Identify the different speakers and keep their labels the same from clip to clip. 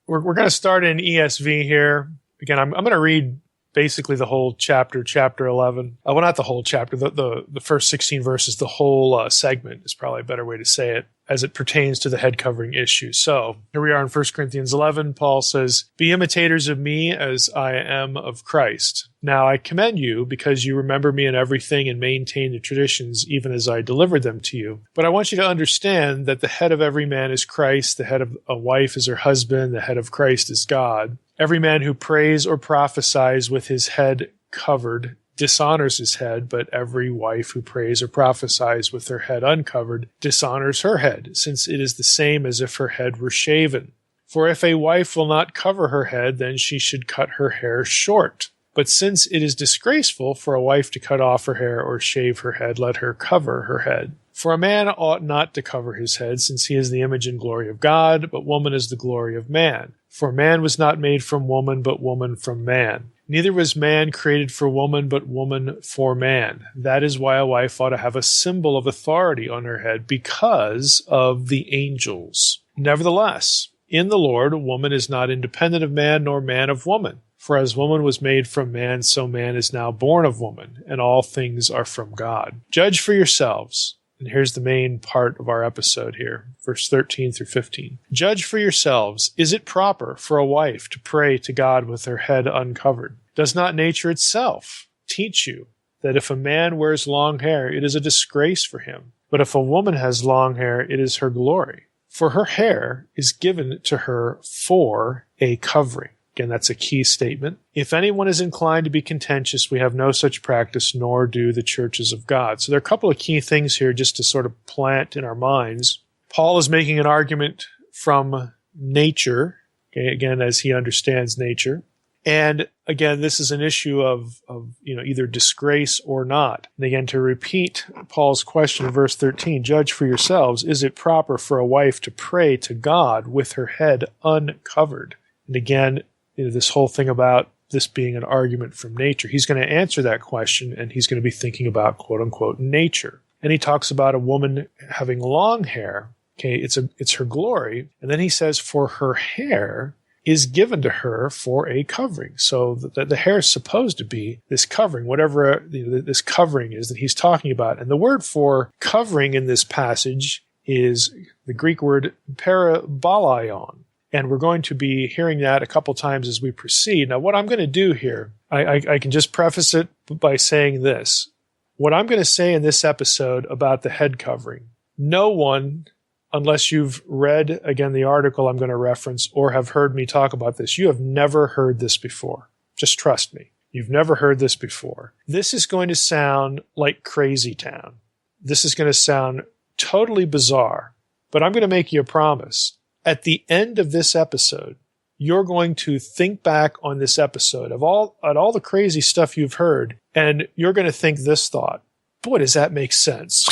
Speaker 1: we're going to start in ESV here. Again, I'm going to read basically the whole chapter 11. Well, not the whole chapter, the first 16 verses, the whole segment is probably a better way to say it, as it pertains to the head covering issue. So here we are in 1 Corinthians 11. Paul says, "Be imitators of me as I am of Christ. Now I commend you because you remember me in everything and maintain the traditions even as I delivered them to you. But I want you to understand that the head of every man is Christ, the head of a wife is her husband, the head of Christ is God. Every man who prays or prophesies with his head covered dishonors his head, but every wife who prays or prophesies with her head uncovered dishonors her head, since it is the same as if her head were shaven. For if a wife will not cover her head, then she should cut her hair short. But since it is disgraceful for a wife to cut off her hair or shave her head, let her cover her head. For a man ought not to cover his head, since he is the image and glory of God, but woman is the glory of man. For man was not made from woman, but woman from man. Neither was man created for woman, but woman for man. That is why a wife ought to have a symbol of authority on her head, because of the angels. Nevertheless, in the Lord, woman is not independent of man, nor man of woman. For as woman was made from man, so man is now born of woman, and all things are from God. Judge for yourselves." And here's the main part of our episode here, verse 13 through 15. "Judge for yourselves, is it proper for a wife to pray to God with her head uncovered? Does not nature itself teach you that if a man wears long hair, it is a disgrace for him? But if a woman has long hair, it is her glory. For her hair is given to her for a covering." Again, that's a key statement. "If anyone is inclined to be contentious, we have no such practice, nor do the churches of God." So there are a couple of key things here just to sort of plant in our minds. Paul is making an argument from nature, okay, again, as he understands nature. And again, this is an issue of either disgrace or not. And again, to repeat Paul's question in verse 13, "Judge for yourselves, is it proper for a wife to pray to God with her head uncovered?" And again, this whole thing about this being an argument from nature. He's going to answer that question, and he's going to be thinking about quote-unquote nature. And he talks about a woman having long hair. Okay, it's her glory. And then he says, for her hair is given to her for a covering. So the hair is supposed to be this covering, whatever this covering is that he's talking about. And the word for covering in this passage is the Greek word parabolaion. And we're going to be hearing that a couple times as we proceed. Now, what I'm going to do here, I can just preface it by saying this. What I'm going to say in this episode about the head covering, no one, unless you've read, again, the article I'm going to reference or have heard me talk about this, you have never heard this before. Just trust me. You've never heard this before. This is going to sound like crazy town. This is going to sound totally bizarre. But I'm going to make you a promise. At the end of this episode, you're going to think back on this episode of all the crazy stuff you've heard, and you're going to think this thought, boy, does that make sense.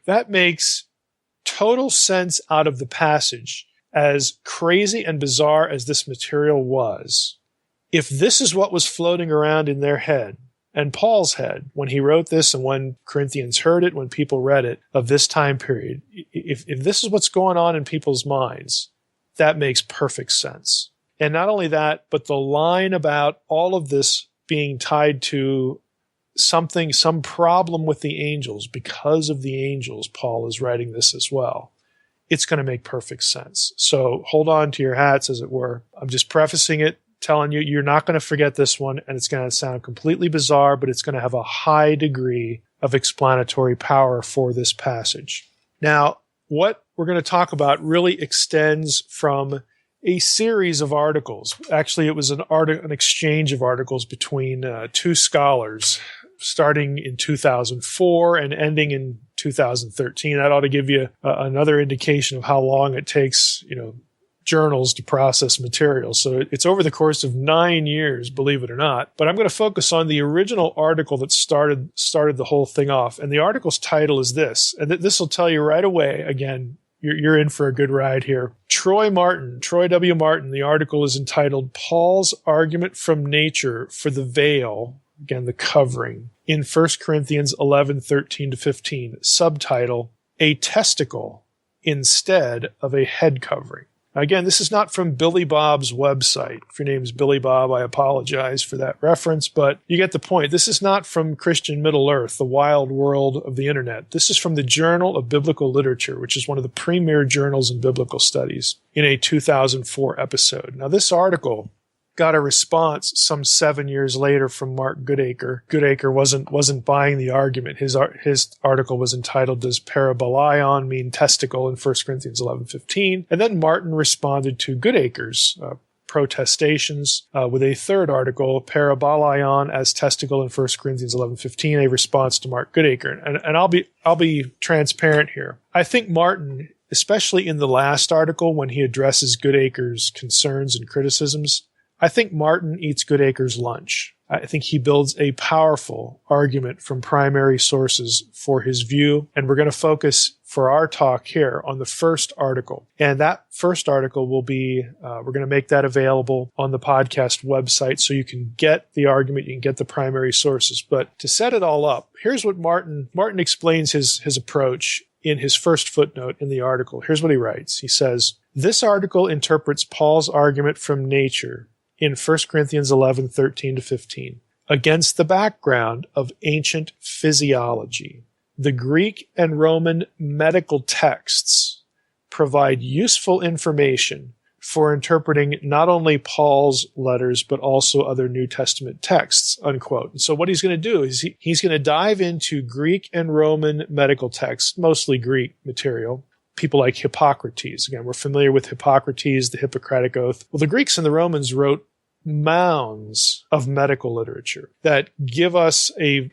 Speaker 1: That makes total sense out of the passage. As crazy and bizarre as this material was, if this is what was floating around in their head, and Paul's head, when he wrote this and when Corinthians heard it, when people read it of this time period, if this is what's going on in people's minds, that makes perfect sense. And not only that, but the line about all of this being tied to some problem with the angels, because of the angels, Paul is writing this as well. It's going to make perfect sense. So hold on to your hats, as it were. I'm just prefacing it, telling you, you're not going to forget this one, and it's going to sound completely bizarre, but it's going to have a high degree of explanatory power for this passage. Now, what we're going to talk about really extends from a series of articles. Actually, it was an exchange of articles between two scholars, starting in 2004 and ending in 2013. That ought to give you another indication of how long it takes, journals to process material. So it's over the course of 9 years, believe it or not. But I'm going to focus on the original article that started the whole thing off. And the article's title is this. And this will tell you right away, again, you're in for a good ride here. Troy W. Martin, the article is entitled Paul's Argument from Nature for the Veil, again, the covering, in 1 Corinthians 11:13-15. Subtitle, A Testicle Instead of a Head Covering. Again, this is not from Billy Bob's website. If your name is Billy Bob, I apologize for that reference, but you get the point. This is not from Christian Middle Earth, the wild world of the internet. This is from the Journal of Biblical Literature, which is one of the premier journals in biblical studies, in a 2004 episode. Now, this article got a response some 7 years later from Mark Goodacre. Goodacre wasn't buying the argument. His article was entitled, "Does parabolaion mean testicle?" in 1 Corinthians 11:15. And then Martin responded to Goodacre's protestations with a third article, "Parabolaion as testicle" in 1 Corinthians 11:15, a response to Mark Goodacre. And I'll be transparent here. I think Martin, especially in the last article when he addresses Goodacre's concerns and criticisms, I think Martin eats Goodacre's lunch. I think he builds a powerful argument from primary sources for his view, and we're going to focus for our talk here on the first article. And that first article will be, we're going to make that available on the podcast website so you can get the argument, you can get the primary sources. But to set it all up, here's what Martin explains his approach in his first footnote in the article. Here's what he writes. He says, "This article interprets Paul's argument from nature in 1 Corinthians 11:13-15, against the background of ancient physiology. The Greek and Roman medical texts provide useful information for interpreting not only Paul's letters, but also other New Testament texts," unquote. And so what he's going to do is he's going to dive into Greek and Roman medical texts, mostly Greek material, people like Hippocrates. Again, we're familiar with Hippocrates, the Hippocratic Oath. Well, the Greeks and the Romans wrote mounds of medical literature that give us a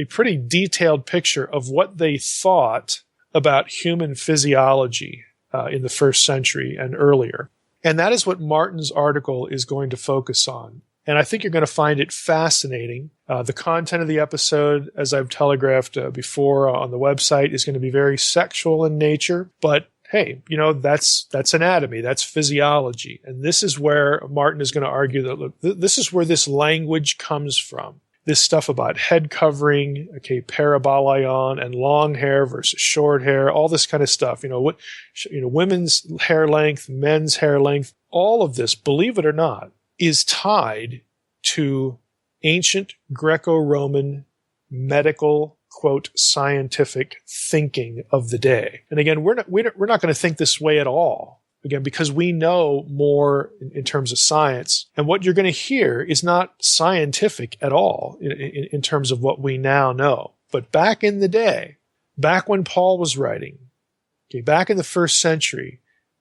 Speaker 1: pretty detailed picture of what they thought about human physiology in the first century and earlier. And that is what Martin's article is going to focus on. And I think you're going to find it fascinating. The content of the episode, as I've telegraphed before on the website, is going to be very sexual in nature. But hey, that's anatomy, that's physiology. And this is where Martin is going to argue that, look, this is where this language comes from. This stuff about head covering, parabolaion, and long hair versus short hair, all this kind of stuff. Women's hair length, men's hair length, all of this, believe it or not, is tied to ancient Greco-Roman medical, quote, scientific thinking of the day. And again, we're not going to think this way at all. Again, because we know more in terms of science. And what you're going to hear is not scientific at all in terms of what we now know. But back in the day, back when Paul was writing, back in the first century,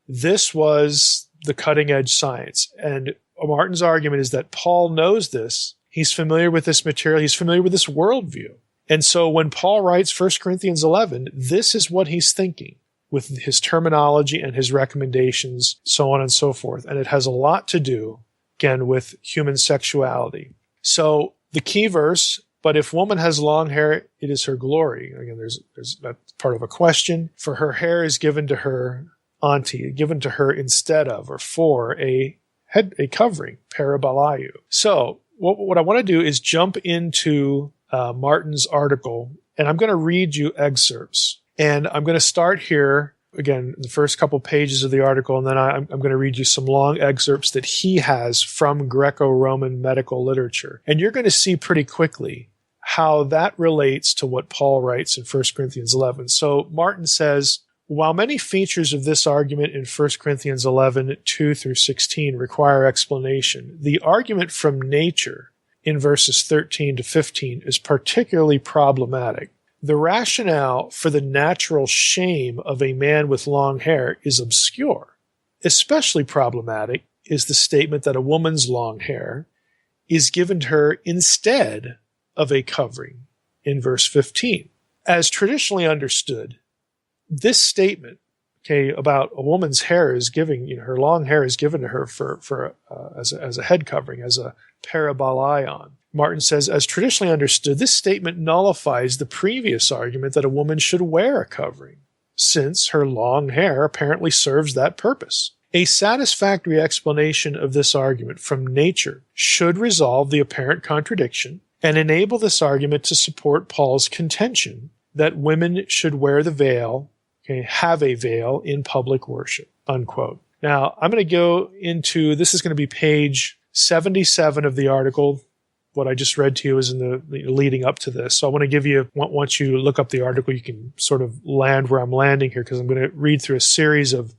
Speaker 1: this was the cutting edge science. And Martin's argument is that Paul knows this. He's familiar with this material. He's familiar with this worldview. And so when Paul writes 1 Corinthians 11, this is what he's thinking with his terminology and his recommendations, so on and so forth. And it has a lot to do, again, with human sexuality. So the key verse, "But if woman has long hair, it is her glory." Again, there's that part of a question. "For her hair is given to her given to her instead of, or for a covering, parabolaiu." So what I want to do is jump into Martin's article, and I'm going to read you excerpts. And I'm going to start here, again, the first couple pages of the article, and then I'm going to read you some long excerpts that he has from Greco-Roman medical literature. And you're going to see pretty quickly how that relates to what Paul writes in 1 Corinthians 11. So Martin says, "While many features of this argument in 1 Corinthians 11, 2-16 require explanation, the argument from nature in verses 13-15 is particularly problematic. The rationale for the natural shame of a man with long hair is obscure. Especially problematic is the statement that a woman's long hair is given to her instead of a covering in verse 15. As traditionally understood, this statement, about a woman's hair is giving, her long hair is given to her as a head covering, as a parabolaion. Martin says, as traditionally understood, this statement nullifies the previous argument that a woman should wear a covering, since her long hair apparently serves that purpose. A satisfactory explanation of this argument from nature should resolve the apparent contradiction and enable this argument to support Paul's contention that women should wear the veil, have a veil in public worship," unquote. Now, I'm going to go into, this is going to be page 77 of the article. What I just read to you is in the leading up to this. So I want to give you, once you look up the article, you can sort of land where I'm landing here, because I'm going to read through a series of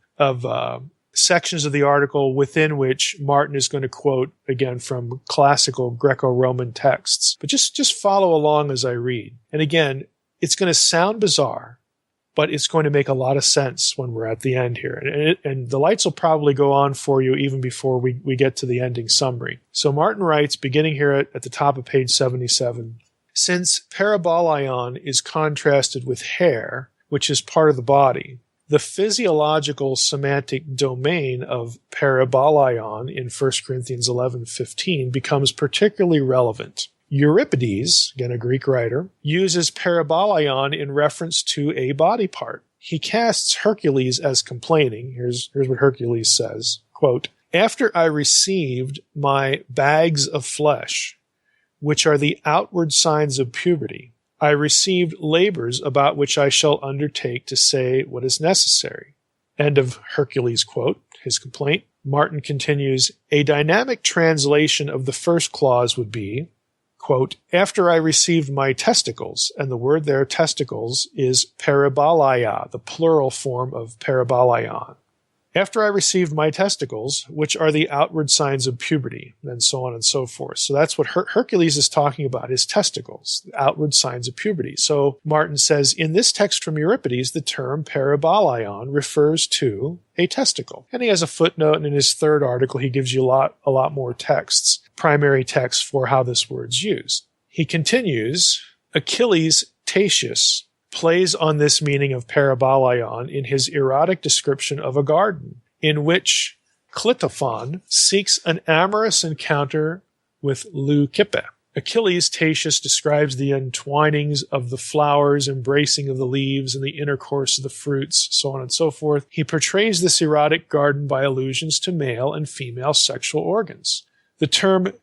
Speaker 1: sections of the article within which Martin is going to quote, again, from classical Greco-Roman texts. But just follow along as I read. And again, it's going to sound bizarre, but it's going to make a lot of sense when we're at the end here. And the lights will probably go on for you even before we get to the ending summary. So Martin writes, beginning here at the top of page 77, since parabolaion is contrasted with hair, which is part of the body, the physiological semantic domain of parabolaion in 1 Corinthians 11:15 becomes particularly relevant. Euripides, again a Greek writer, uses parabolaion in reference to a body part. He casts Hercules as complaining. Here's what Hercules says, quote, after I received my bags of flesh, which are the outward signs of puberty, I received labors about which I shall undertake to say what is necessary. End of Hercules' quote, his complaint. Martin continues, a dynamic translation of the first clause would be, quote, after I received my testicles, and the word there, testicles, is parabolaia, the plural form of parabolaion. After I received my testicles, which are the outward signs of puberty, and so on and so forth. So that's what Hercules is talking about, his testicles, the outward signs of puberty. So Martin says, in this text from Euripides, the term parabolaion refers to a testicle. And he has a footnote, and in his third article, he gives you a lot more texts, primary texts for how this word's used. He continues, Achilles Tatius plays on this meaning of parabolaion in his erotic description of a garden, in which Clitophon seeks an amorous encounter with Leucippe. Achilles Tatius describes the entwinings of the flowers, embracing of the leaves, and the intercourse of the fruits, so on and so forth. He portrays this erotic garden by allusions to male and female sexual organs. The term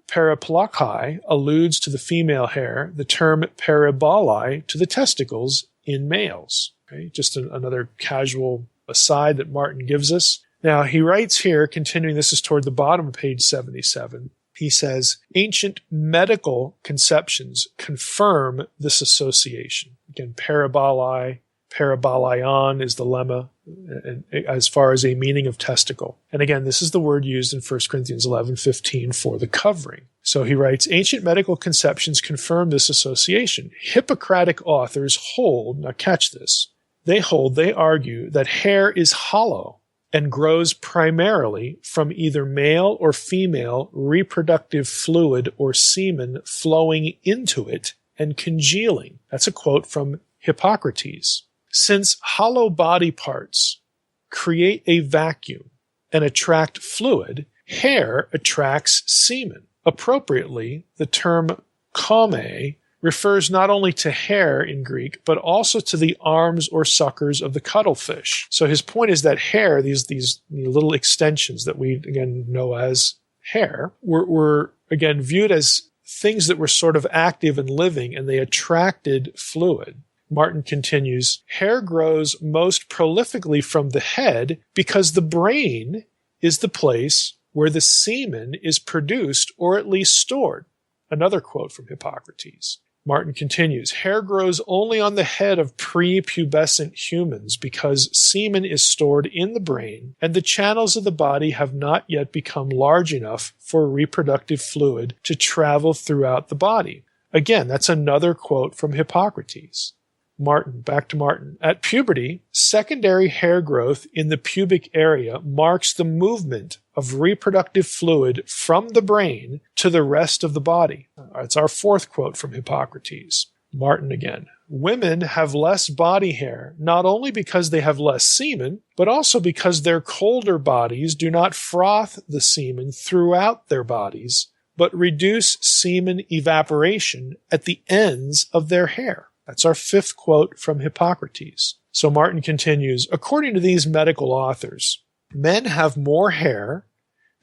Speaker 1: paraplachai alludes to the female hair, the term parabolai to the testicles in males. Okay? Just another casual aside that Martin gives us. Now, he writes here, continuing, this is toward the bottom of page 77, he says, ancient medical conceptions confirm this association. Again, parabolaion is the lemma as far as a meaning of testicle. And again, this is the word used in 1 Corinthians 11:15 for the covering. So he writes, ancient medical conceptions confirm this association. Hippocratic authors hold, now catch this, they argue that hair is hollow and grows primarily from either male or female reproductive fluid or semen flowing into it and congealing. That's a quote from Hippocrates. Since hollow body parts create a vacuum and attract fluid, hair attracts semen. Appropriately, the term chome refers not only to hair in Greek, but also to the arms or suckers of the cuttlefish. So his point is that hair, these little extensions that we, again, know as hair, were again, viewed as things that were sort of active and living, and they attracted fluid. Martin continues, hair grows most prolifically from the head because the brain is the place where the semen is produced or at least stored. Another quote from Hippocrates. Martin continues, hair grows only on the head of prepubescent humans because semen is stored in the brain and the channels of the body have not yet become large enough for reproductive fluid to travel throughout the body. Again, that's another quote from Hippocrates. Martin, back to Martin. At puberty, secondary hair growth in the pubic area marks the movement of reproductive fluid from the brain to the rest of the body. It's our fourth quote from Hippocrates. Martin again. Women have less body hair, not only because they have less semen, but also because their colder bodies do not froth the semen throughout their bodies, but reduce semen evaporation at the ends of their hair. That's our fifth quote from Hippocrates. So Martin continues, according to these medical authors, men have more hair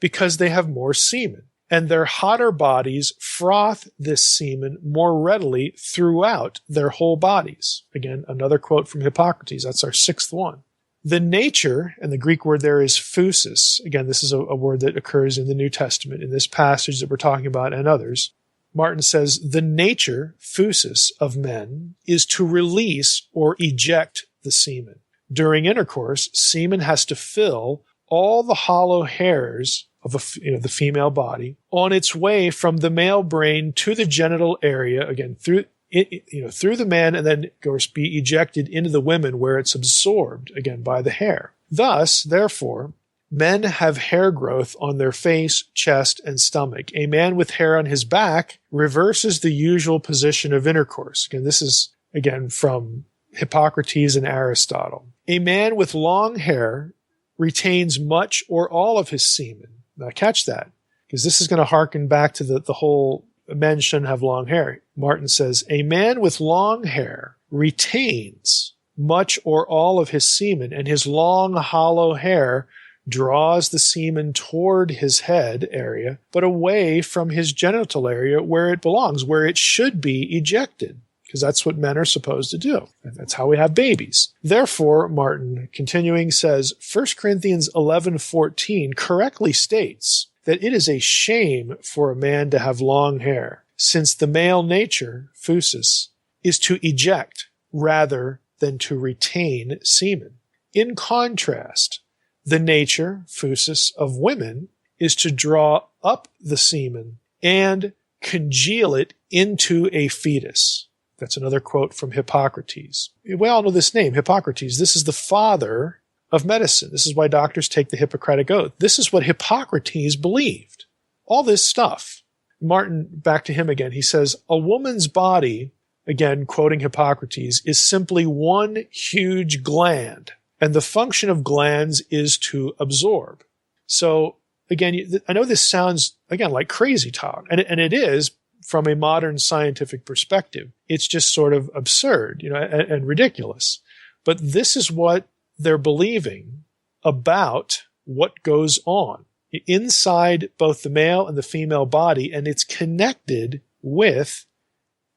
Speaker 1: because they have more semen, and their hotter bodies froth this semen more readily throughout their whole bodies. Again, another quote from Hippocrates. That's our sixth one. The nature, and the Greek word there is phusis. Again, this is a word that occurs in the New Testament, in this passage that we're talking about and others. Martin says, the nature, phusis, of men is to release or eject the semen. During intercourse, semen has to fill all the hollow hairs of the female body on its way from the male brain to the genital area, again, through the man, and then, of course, be ejected into the women where it's absorbed, again, by the hair. Thus, therefore, men have hair growth on their face, chest, and stomach. A man with hair on his back reverses the usual position of intercourse. Again, this is, again, from Hippocrates and Aristotle. A man with long hair retains much or all of his semen. Now, catch that, because this is going to harken back to the whole men shouldn't have long hair. Martin says, a man with long hair retains much or all of his semen, and his long, hollow hair draws the semen toward his head area, but away from his genital area where it belongs, where it should be ejected, because that's what men are supposed to do. And that's how we have babies. Therefore, Martin, continuing, says, 1 Corinthians 11:14 correctly states that it is a shame for a man to have long hair, since the male nature, phusis, is to eject rather than to retain semen. In contrast, the nature, phusis, of women is to draw up the semen and congeal it into a fetus. That's another quote from Hippocrates. We all know this name, Hippocrates. This is the father of medicine. This is why doctors take the Hippocratic Oath. This is what Hippocrates believed. All this stuff. Martin, back to him again, he says, a woman's body, again, quoting Hippocrates, is simply one huge gland, and the function of glands is to absorb. So, again, I know this sounds, again, like crazy talk, and it is from a modern scientific perspective. It's just sort of absurd, and ridiculous. But this is what they're believing about what goes on inside both the male and the female body, and it's connected with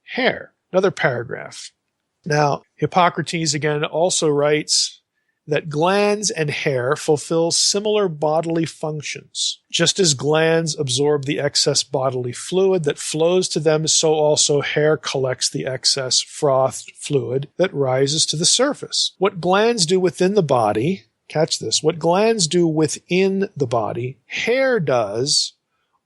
Speaker 1: hair. Another paragraph. Now, Hippocrates again also writes that glands and hair fulfill similar bodily functions. Just as glands absorb the excess bodily fluid that flows to them, so also hair collects the excess frothed fluid that rises to the surface. What glands do within the body, catch this, what glands do within the body, hair does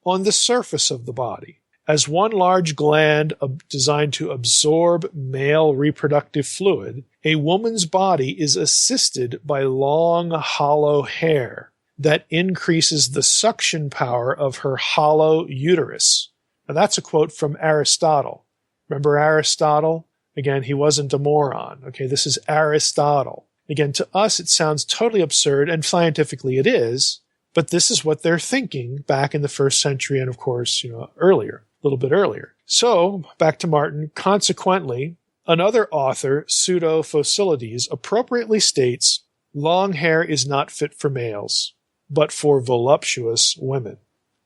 Speaker 1: on the surface of the body. As one large gland designed to absorb male reproductive fluid, a woman's body is assisted by long, hollow hair that increases the suction power of her hollow uterus. Now that's a quote from Aristotle. Remember Aristotle? Again, he wasn't a moron. Okay, this is Aristotle. Again, to us, it sounds totally absurd, and scientifically it is, but this is what they're thinking back in the first century and, of course, earlier. A little bit earlier. So, back to Martin, consequently, another author, Pseudo-Phocylides, appropriately states, long hair is not fit for males, but for voluptuous women.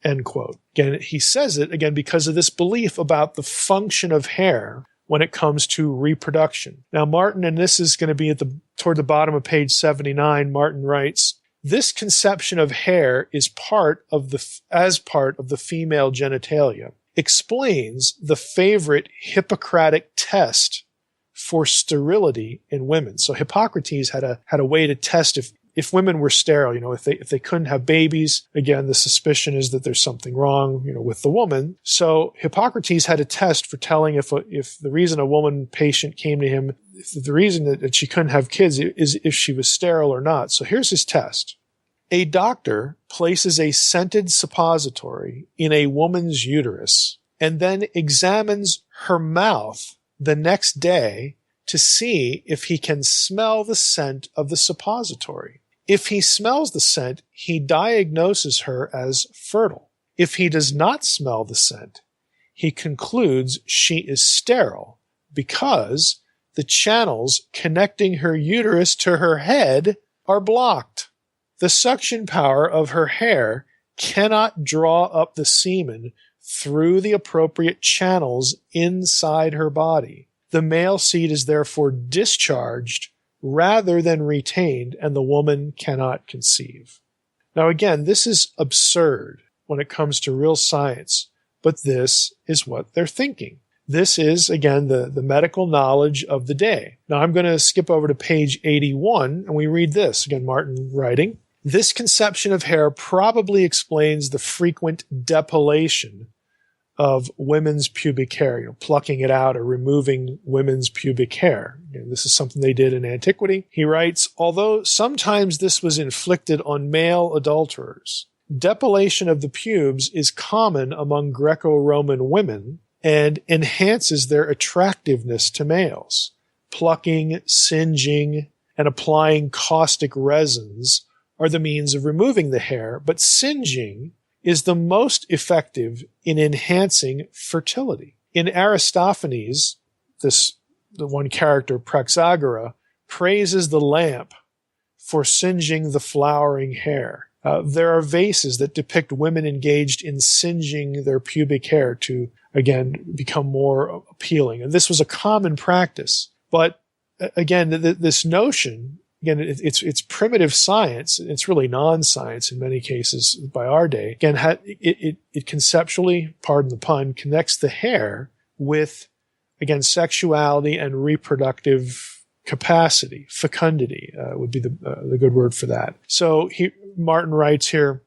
Speaker 1: End quote. Again, he says it, again, because of this belief about the function of hair when it comes to reproduction. Now, Martin, and this is going to be toward the bottom of page 79, Martin writes, this conception of hair is part of the female genitalia. Explains the favorite Hippocratic test for sterility in women. So Hippocrates had a way to test if women were sterile, if they couldn't have babies. Again, the suspicion is that there's something wrong, with the woman. So Hippocrates had a test for telling if the reason a woman patient came to him, the reason that she couldn't have kids is if she was sterile or not. So here's his test. A doctor places a scented suppository in a woman's uterus and then examines her mouth the next day to see if he can smell the scent of the suppository. If he smells the scent, he diagnoses her as fertile. If he does not smell the scent, he concludes she is sterile because the channels connecting her uterus to her head are blocked. The suction power of her hair cannot draw up the semen through the appropriate channels inside her body. The male seed is therefore discharged rather than retained, and the woman cannot conceive. Now again, this is absurd when it comes to real science, but this is what they're thinking. This is, again, the medical knowledge of the day. Now I'm going to skip over to page 81, and we read this. Again, Martin writing, "This conception of hair probably explains the frequent depilation of women's pubic hair, plucking it out or removing women's pubic hair. This is something they did in antiquity." He writes, "Although sometimes this was inflicted on male adulterers, depilation of the pubes is common among Greco-Roman women and enhances their attractiveness to males. Plucking, singeing, and applying caustic resins are the means of removing the hair, but singeing is the most effective in enhancing fertility. In Aristophanes, the one character, Praxagora, praises the lamp for singeing the flowering hair. There are vases that depict women engaged in singeing their pubic hair to, again, become more appealing. And this was a common practice. But again, this notion, again, it's primitive science. It's really non-science in many cases by our day. Again, it conceptually, pardon the pun, connects the hair with, again, sexuality and reproductive capacity. Fecundity would be the good word for that. So Martin writes here,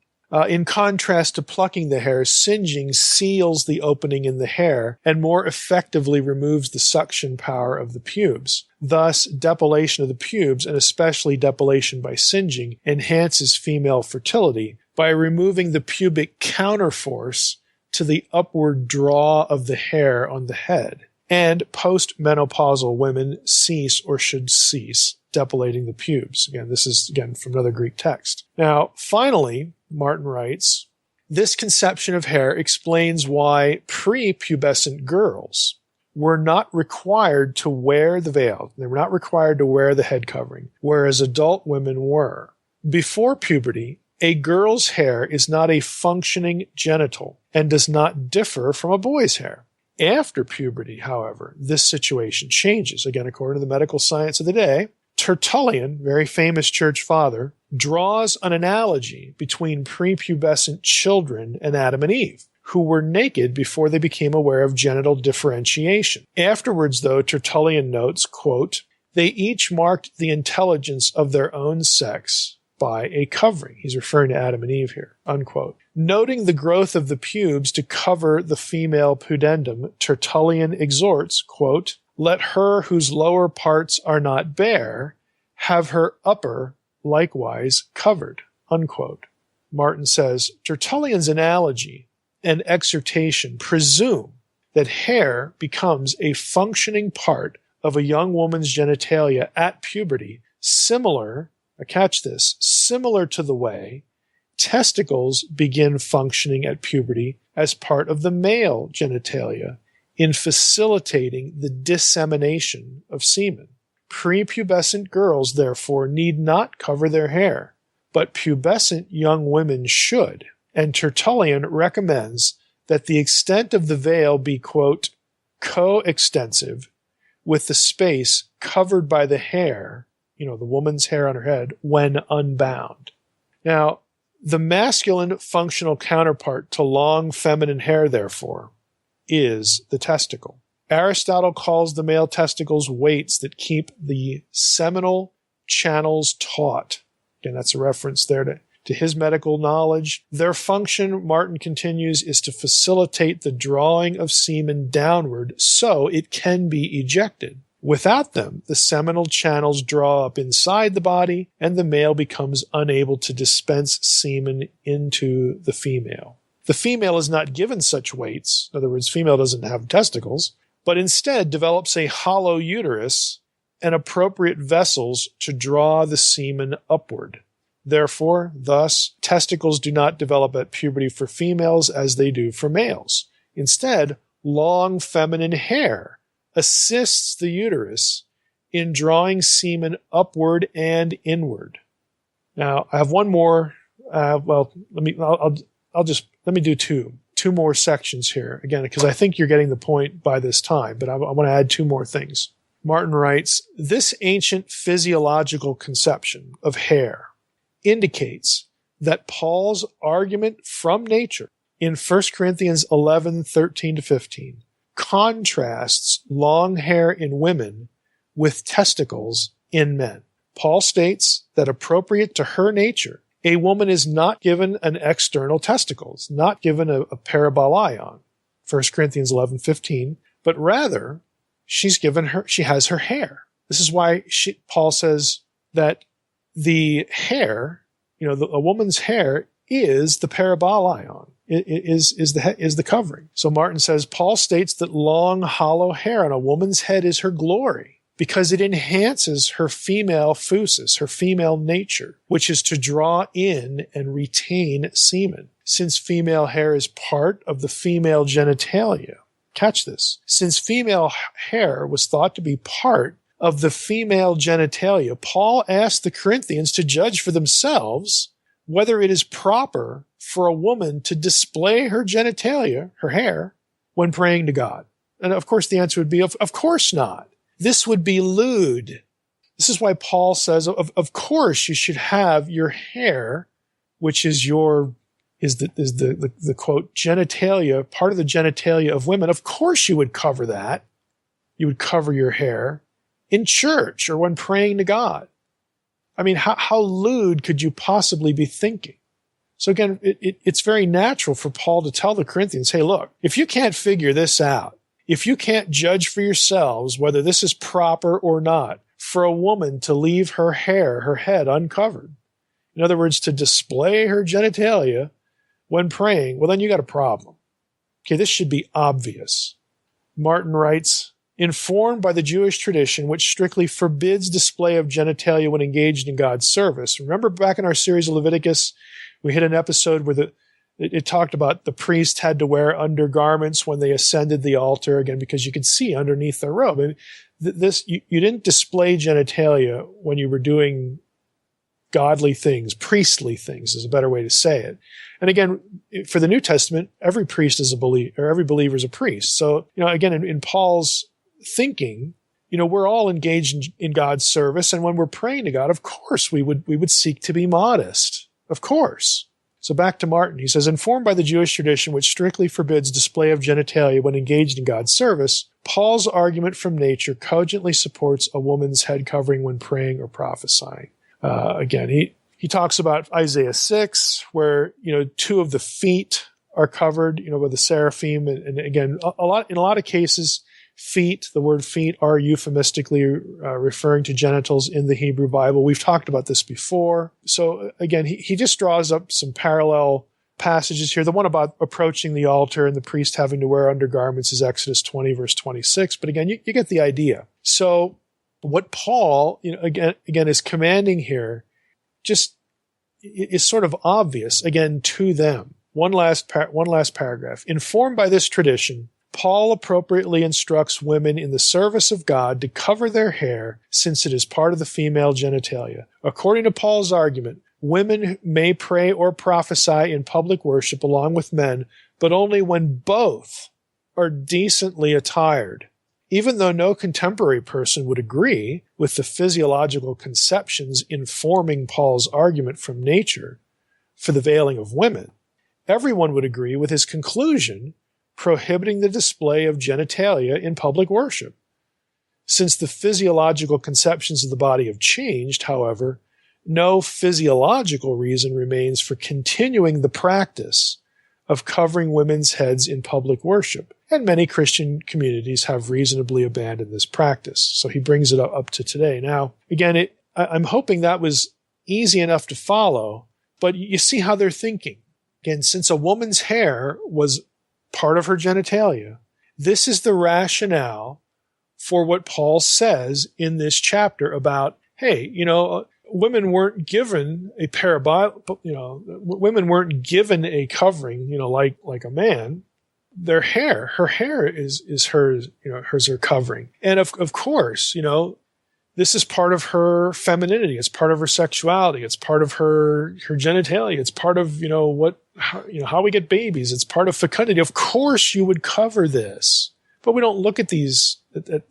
Speaker 1: in contrast to plucking the hair, singeing seals the opening in the hair and more effectively removes the suction power of the pubes. Thus, depilation of the pubes, and especially depilation by singeing, enhances female fertility by removing the pubic counterforce to the upward draw of the hair on the head. And postmenopausal women cease or should cease depilating the pubes. Again, this is, again, from another Greek text. Now, finally, Martin writes, this conception of hair explains why prepubescent girls were not required to wear the veil. They were not required to wear the head covering, whereas adult women were. Before puberty, a girl's hair is not a functioning genital and does not differ from a boy's hair. After puberty, however, this situation changes. Again, according to the medical science of the day, Tertullian, very famous church father, draws an analogy between prepubescent children and Adam and Eve, who were naked before they became aware of genital differentiation. Afterwards, though, Tertullian notes, quote, they each marked the intelligence of their own sex by a covering. He's referring to Adam and Eve here, unquote. Noting the growth of the pubes to cover the female pudendum, Tertullian exhorts, quote, let her whose lower parts are not bare have her upper likewise covered, unquote. Martin says, Tertullian's analogy and exhortation presume that hair becomes a functioning part of a young woman's genitalia at puberty, similar to the way testicles begin functioning at puberty as part of the male genitalia in facilitating the dissemination of semen. Prepubescent girls, therefore, need not cover their hair, but pubescent young women should, and Tertullian recommends that the extent of the veil be, quote, coextensive with the space covered by the hair, the woman's hair on her head, when unbound. Now, the masculine functional counterpart to long feminine hair, therefore, is the testicle. Aristotle calls the male testicles weights that keep the seminal channels taut. Again, that's a reference there to his medical knowledge. Their function, Martin continues, is to facilitate the drawing of semen downward so it can be ejected. Without them, the seminal channels draw up inside the body, and the male becomes unable to dispense semen into the female. The female is not given such weights. In other words, female doesn't have testicles, but instead develops a hollow uterus and appropriate vessels to draw the semen upward. Therefore, thus, testicles do not develop at puberty for females as they do for males. Instead, long feminine hair assists the uterus in drawing semen upward and inward. Now, I have one more. Let me do two more sections here again, because I think you're getting the point by this time. But I want to add two more things. Martin writes, this ancient physiological conception of hair indicates that Paul's argument from nature in 1 Corinthians 11:13-15 contrasts long hair in women with testicles in men. Paul states that appropriate to her nature, a woman is not given an external testicles, not given a parabalaion, 1 Corinthians 11:15, but rather she has her hair. This is why Paul says that the hair, a woman's hair is the parabalaion. It is the covering. So Martin says, Paul states that long, hollow hair on a woman's head is her glory because it enhances her female phusis, her female nature, which is to draw in and retain semen. Since female hair is part of the female genitalia. Catch this. Since female hair was thought to be part of the female genitalia, Paul asked the Corinthians to judge for themselves whether it is proper for a woman to display her genitalia, her hair, when praying to God. And of course the answer would be, of course not. This would be lewd. This is why Paul says, of course you should have your hair, which is the quote genitalia, part of the genitalia of women. Of course you would cover that. You would cover your hair in church or when praying to God. I mean, how lewd could you possibly be thinking? So again, it's very natural for Paul to tell the Corinthians, hey, look, if you can't figure this out, if you can't judge for yourselves whether this is proper or not for a woman to leave her hair, her head uncovered, in other words, to display her genitalia when praying, well, then you got a problem. Okay, this should be obvious. Martin writes, informed by the Jewish tradition, which strictly forbids display of genitalia when engaged in God's service. Remember back in our series of Leviticus, we hit an episode where it talked about the priest had to wear undergarments when they ascended the altar, again, because you could see underneath their robe. And you didn't display genitalia when you were doing godly things, priestly things is a better way to say it. And again, for the New Testament, every priest is a believer, or every believer is a priest. So, again, in Paul's thinking, we're all engaged in God's service. And when we're praying to God, of course, we would seek to be modest. Of course. So back to Martin. He says, informed by the Jewish tradition, which strictly forbids display of genitalia when engaged in God's service, Paul's argument from nature cogently supports a woman's head covering when praying or prophesying. Again, he talks about Isaiah 6, where, two of the feet are covered, by the seraphim. And again, in a lot of cases, feet, the word feet, are euphemistically referring to genitals in the Hebrew Bible. We've talked about this before. So again, he just draws up some parallel passages here. The one about approaching the altar and the priest having to wear undergarments is Exodus 20, verse 26. But again, you get the idea. So what Paul, again is commanding here just is sort of obvious, again, to them. One last paragraph. Informed by this tradition, Paul appropriately instructs women in the service of God to cover their hair since it is part of the female genitalia. According to Paul's argument, women may pray or prophesy in public worship along with men, but only when both are decently attired. Even though no contemporary person would agree with the physiological conceptions informing Paul's argument from nature for the veiling of women, everyone would agree with his conclusion prohibiting the display of genitalia in public worship. Since the physiological conceptions of the body have changed, however, no physiological reason remains for continuing the practice of covering women's heads in public worship, and many Christian communities have reasonably abandoned this practice. So he brings it up to today. Now, again, I'm hoping that was easy enough to follow, but you see how they're thinking. Again, since a woman's hair was part of her genitalia, this is the rationale for what Paul says in this chapter about, hey, women weren't given a women weren't given a covering, like a man. Her hair is hers, hers are covering. And of course, this is part of her femininity. It's part of her sexuality. It's part of her genitalia. It's part of, how we get babies. It's part of fecundity. Of course you would cover this. But we don't look at these, at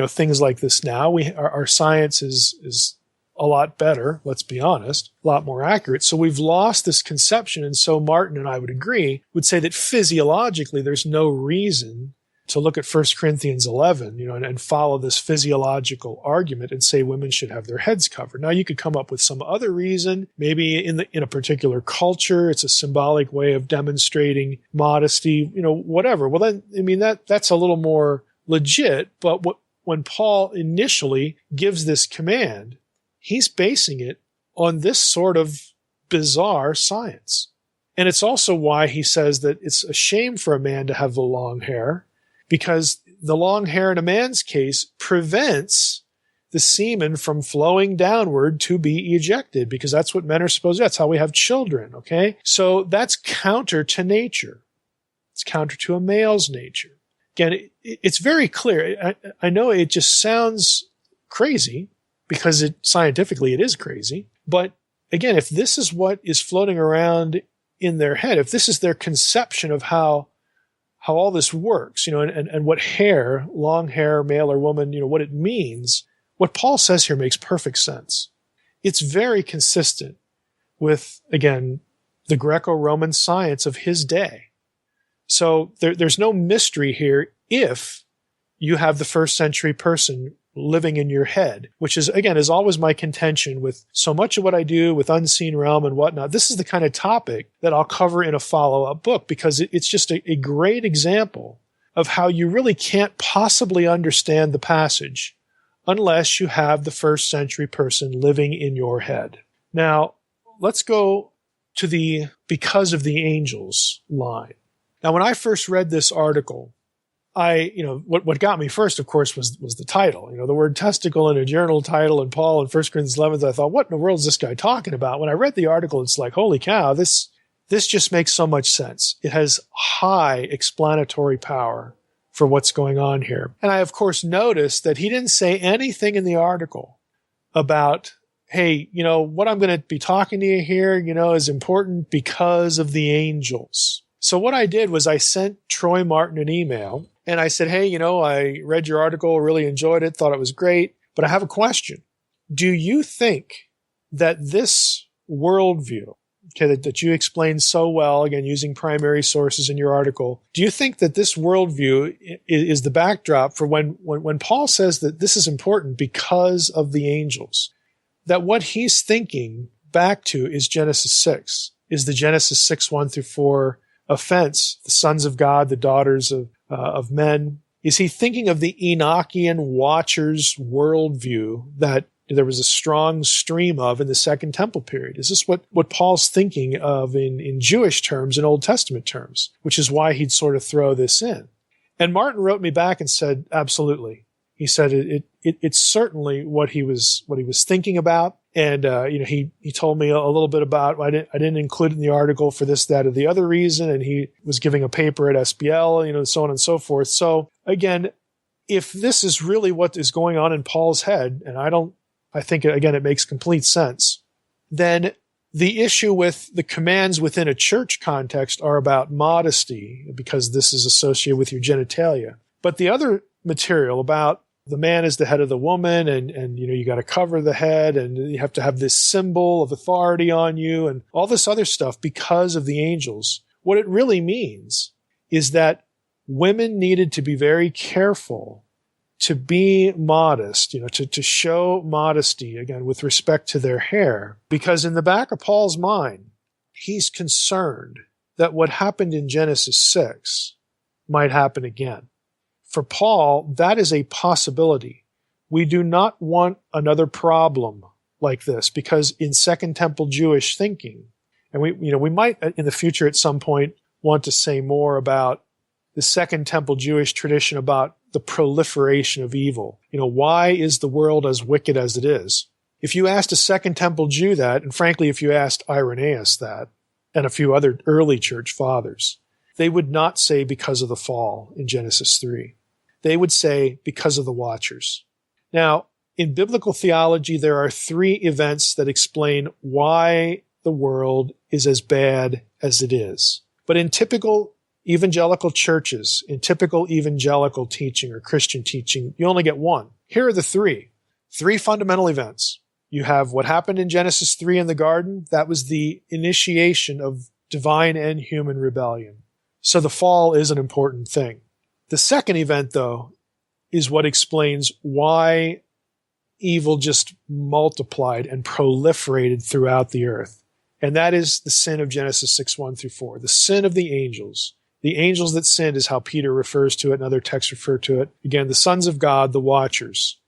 Speaker 1: things like this now. Our science is a lot better, let's be honest, a lot more accurate. So we've lost this conception. And so Martin, and I would agree, would say that physiologically there's no reason to look at 1 Corinthians 11, and follow this physiological argument and say women should have their heads covered. Now, you could come up with some other reason. Maybe in a particular culture, it's a symbolic way of demonstrating modesty, whatever. Well, then, that's a little more legit. But when Paul initially gives this command, he's basing it on this sort of bizarre science. And it's also why he says that it's a shame for a man to have the long hair, because the long hair in a man's case prevents the semen from flowing downward to be ejected, because that's what men are supposed to do. That's how we have children, okay? So that's counter to nature. It's counter to a male's nature. Again, it's very clear. I know it just sounds crazy, because scientifically it is crazy. But again, if this is what is floating around in their head, if this is their conception of how all this works, and what hair, long hair, male or woman, what it means, what Paul says here makes perfect sense. It's very consistent with, again, the Greco-Roman science of his day. So there's no mystery here if you have the first century person living in your head, which is always my contention with so much of what I do with Unseen Realm and whatnot. This is the kind of topic that I'll cover in a follow-up book, because it's just a great example of how you really can't possibly understand the passage unless you have the first century person living in your head. Now, let's go to the because of the angels line. Now, when I first read this article, what got me first, of course, was the title. The word testicle in a journal title, and Paul in 1 Corinthians 11, I thought, what in the world is this guy talking about? When I read the article, it's like, holy cow, this just makes so much sense. It has high explanatory power for what's going on here. And I, of course, noticed that he didn't say anything in the article about, hey, what I'm going to be talking to you here, is important because of the angels. So what I did was I sent Troy Martin an email, and I said, hey, I read your article, really enjoyed it, thought it was great, but I have a question. Do you think that this worldview, that you explained so well, again, using primary sources in your article, do you think that this worldview is the backdrop for when Paul says that this is important because of the angels, that what he's thinking back to is Genesis 6, is the Genesis 6, 1 through 4 offense, the sons of God, the daughters of men? Is he thinking of the Enochian Watchers worldview that there was a strong stream of in the Second Temple period? Is this what Paul's thinking of in Jewish terms, in Old Testament terms, which is why he'd sort of throw this in? And Martin wrote me back and said, absolutely. He said it's certainly what he was thinking about. And, he told me a little bit about, I didn't include it in the article for this, that, or the other reason. And he was giving a paper at SBL, so on and so forth. So again, if this is really what is going on in Paul's head, and I think, again, it makes complete sense, then the issue with the commands within a church context are about modesty, because this is associated with your genitalia. But the other material about the man is the head of the woman, and you got to cover the head, and you have to have this symbol of authority on you, and all this other stuff because of the angels. What it really means is that women needed to be very careful to be modest, to show modesty, again, with respect to their hair, because in the back of Paul's mind, he's concerned that what happened in Genesis 6 might happen again. For Paul, that is a possibility. We do not want another problem like this, because in Second Temple Jewish thinking, and we might in the future at some point want to say more about the Second Temple Jewish tradition about the proliferation of evil. Why is the world as wicked as it is? If you asked a Second Temple Jew that, and frankly, if you asked Irenaeus that, and a few other early church fathers, they would not say because of the fall in Genesis 3. They would say because of the Watchers. Now, in biblical theology, there are 3 events that explain why the world is as bad as it is. But in typical Evangelical churches, in typical evangelical teaching or Christian teaching, you only get one. Here are the three. Three fundamental events. You have what happened in Genesis 3 in the garden. That was the initiation of divine and human rebellion. So the fall is an important thing. The second event, though, is what explains why evil just multiplied and proliferated throughout the earth. And that is the sin of Genesis 6:1 through 4, the sin of the angels. The angels that sinned is how Peter refers to it, and other texts refer to it. Again, the sons of God, the watchers.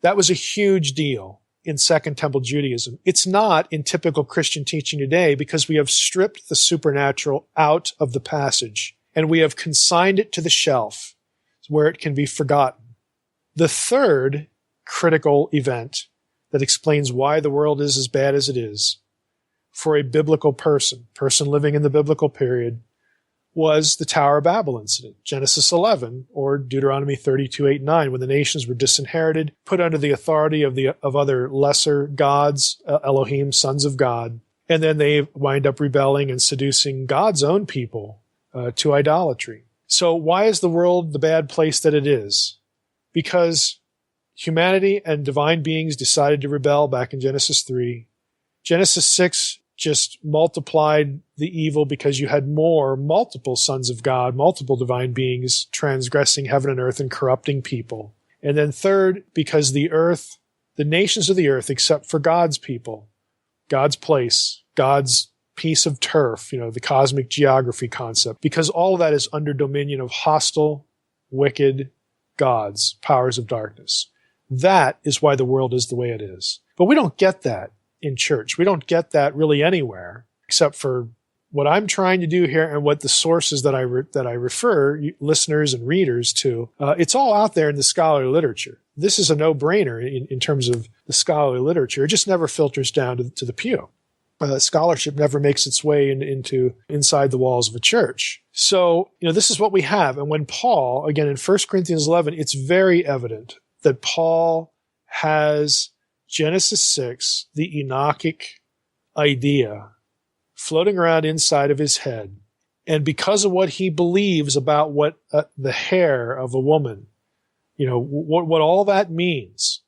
Speaker 1: That was a huge deal in Second Temple Judaism. It's not in typical Christian teaching today because we have stripped the supernatural out of the passage and we have consigned it to the shelf where it can be forgotten. The third critical event that explains why the world is as bad as it is for a biblical person living in the biblical period, was the Tower of Babel incident, Genesis 11, or Deuteronomy 32:8-9, when the nations were disinherited, put under the authority of other lesser gods, Elohim, sons of God, and then they wind up rebelling and seducing God's own people to idolatry. So why is the world the bad place that it is? Because humanity and divine beings decided to rebel back in Genesis 3. Genesis 6 just multiplied the evil because you had multiple sons of God, multiple divine beings transgressing heaven and earth and corrupting people. And then third, because the earth, the nations of the earth, except for God's people, God's place, God's piece of turf, the cosmic geography concept, because all of that is under dominion of hostile, wicked gods, powers of darkness. That is why the world is the way it is. But we don't get that in church. We don't get that really anywhere, except for what I'm trying to do here and what the sources that I refer listeners and readers to. It's all out there in the scholarly literature. This is a no-brainer in terms of the scholarly literature. It just never filters down to the pew. Scholarship never makes its way into inside the walls of a church. So, this is what we have. And when Paul, again in 1 Corinthians 11, it's very evident that Paul has Genesis 6, the Enochic idea, floating around inside of his head. And because of what he believes about what the hair of a woman, what all that means,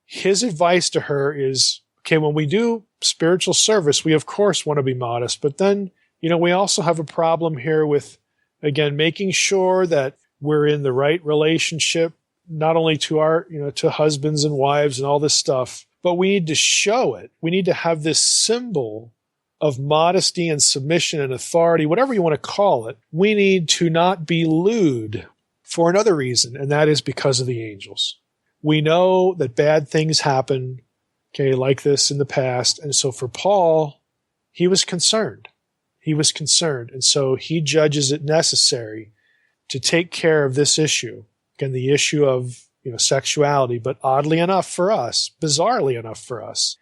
Speaker 1: his advice to her is, okay, when we do spiritual service, we of course want to be modest, but then, we also have a problem here with, again, making sure that we're in the right relationship, not only to our, to husbands and wives and all this stuff, but we need to show it. We need to have this symbol of modesty and submission and authority, whatever you want to call it. We need to not be lewd for another reason, and that is because of the angels. We know that bad things happen, like this in the past. And so for Paul, he was concerned. And so he judges it necessary to take care of this issue. Again, the issue of, sexuality, but oddly enough for us, bizarrely enough for us,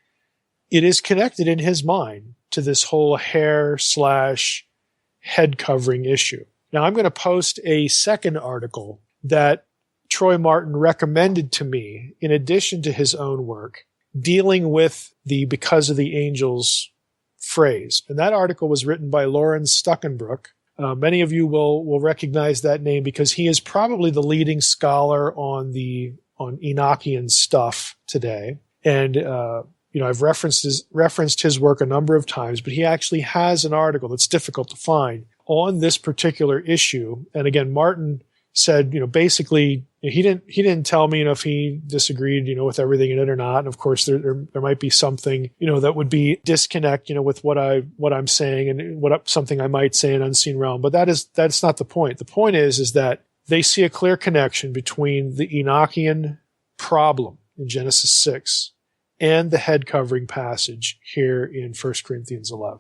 Speaker 1: it is connected in his mind to this whole hair/head covering issue. Now, I'm going to post a second article that Troy Martin recommended to me in addition to his own work, dealing with the because of the angels phrase. And that article was written by Lauren Stuckenbrook. Many of you will recognize that name because he is probably the leading scholar on Enochian stuff today. And, I've referenced his work a number of times, but he actually has an article that's difficult to find on this particular issue. And again, Martin said, basically, he didn't tell me, if he disagreed, with everything in it or not. And of course, there might be something, that would be disconnect, with what I'm saying and something I might say in Unseen Realm. But that's not the point. The point is that they see a clear connection between the Enochian problem in Genesis 6 and the head covering passage here in 1 Corinthians 11.